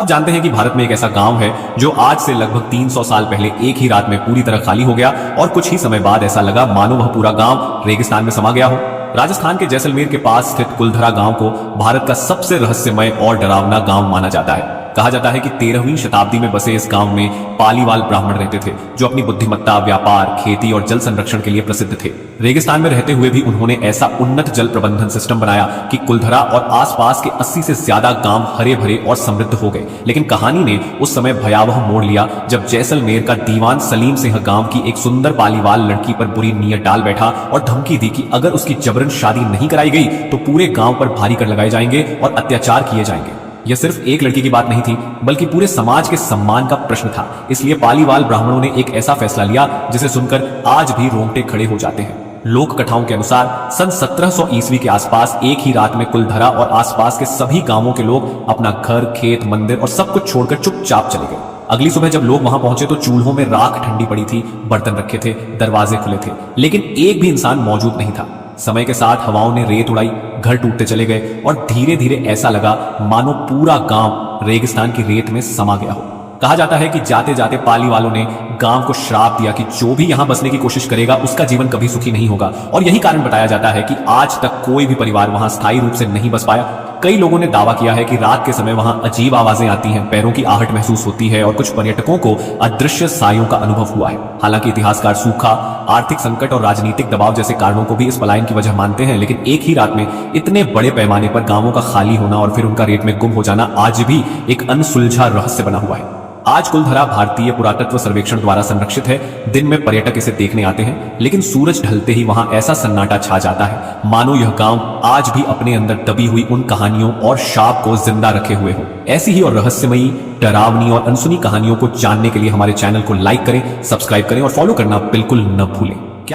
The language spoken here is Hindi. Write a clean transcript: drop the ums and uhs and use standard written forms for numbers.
आप जानते हैं कि भारत में एक ऐसा गांव है जो आज से लगभग 300 साल पहले एक ही रात में पूरी तरह खाली हो गया और कुछ ही समय बाद ऐसा लगा मानो वह पूरा गांव रेगिस्तान में समा गया हो। राजस्थान के जैसलमेर के पास स्थित कुलधरा गांव को भारत का सबसे रहस्यमय और डरावना गांव माना जाता है। कहा जाता है कि 13वीं शताब्दी में बसे इस गांव में पालीवाल ब्राह्मण रहते थे जो अपनी बुद्धिमत्ता, व्यापार, खेती और जल संरक्षण के लिए प्रसिद्ध थे। रेगिस्तान में रहते हुए भी उन्होंने ऐसा उन्नत जल प्रबंधन सिस्टम बनाया कि कुलधरा और आसपास के 80 से ज्यादा गांव हरे भरे और समृद्ध हो गए। लेकिन कहानी ने उस समय भयावह मोड़ लिया जब जैसलमेर का दीवान सलीम सिंह गांव की एक सुंदर पालीवाल लड़की पर बुरी नीयत डाल बैठा और धमकी दी कि अगर उसकी जबरन शादी नहीं कराई गई तो पूरे गांव पर भारी कर लगाए जाएंगे और अत्याचार किए जाएंगे। यह सिर्फ एक लड़की की बात नहीं थी बल्कि पूरे समाज के सम्मान का प्रश्न था। इसलिए पालीवाल ब्राह्मणों ने एक ऐसा फैसला लिया जिसे सुनकर आज भी रोंगटे खड़े हो जाते हैं। लोक कथाओं के अनुसार सन 1700 ईस्वी के आसपास एक ही रात में कुलधरा और आसपास के सभी गांवों के लोग अपना घर, खेत, मंदिर और सब कुछ छोड़कर चुपचाप चले गए। अगली सुबह जब लोग वहां पहुंचे तो चूल्हों में राख ठंडी पड़ी थी, बर्तन रखे थे, दरवाजे खुले थे, लेकिन एक भी इंसान मौजूद नहीं था। समय के साथ हवाओं ने रेत उड़ाई, घर टूटते चले गए और धीरे धीरे ऐसा लगा मानो पूरा गांव रेगिस्तान की रेत में समा गया हो। कहा जाता है कि जाते जाते पाली वालों ने गांव को श्राप दिया कि जो भी यहां बसने की कोशिश करेगा उसका जीवन कभी सुखी नहीं होगा। और यही कारण बताया जाता है कि आज तक कोई भी परिवार वहां स्थायी रूप से नहीं बस पाया। कई लोगों ने दावा किया है कि रात के समय वहां अजीब आवाजें आती हैं, पैरों की आहट महसूस होती है और कुछ पर्यटकों को अदृश्य सायों का अनुभव हुआ है। हालांकि इतिहासकार सूखा, आर्थिक संकट और राजनीतिक दबाव जैसे कारणों को भी इस पलायन की वजह मानते हैं, लेकिन एक ही रात में इतने बड़े पैमाने पर गांवों का खाली होना और फिर उनका रेत में गुम हो जाना आज भी एक अनसुलझा रहस्य बना हुआ है। आज कुलधरा भारतीय पुरातत्व सर्वेक्षण द्वारा संरक्षित है। दिन में पर्यटक इसे देखने आते हैं, लेकिन सूरज ढलते ही वहां ऐसा सन्नाटा छा जाता है मानो यह गांव आज भी अपने अंदर दबी हुई उन कहानियों और शाप को जिंदा रखे हुए हो। ऐसी ही और रहस्यमयी, डरावनी और अनसुनी कहानियों को जानने के लिए हमारे चैनल को लाइक करें, सब्सक्राइब करें और फॉलो करना बिल्कुल न भूलें।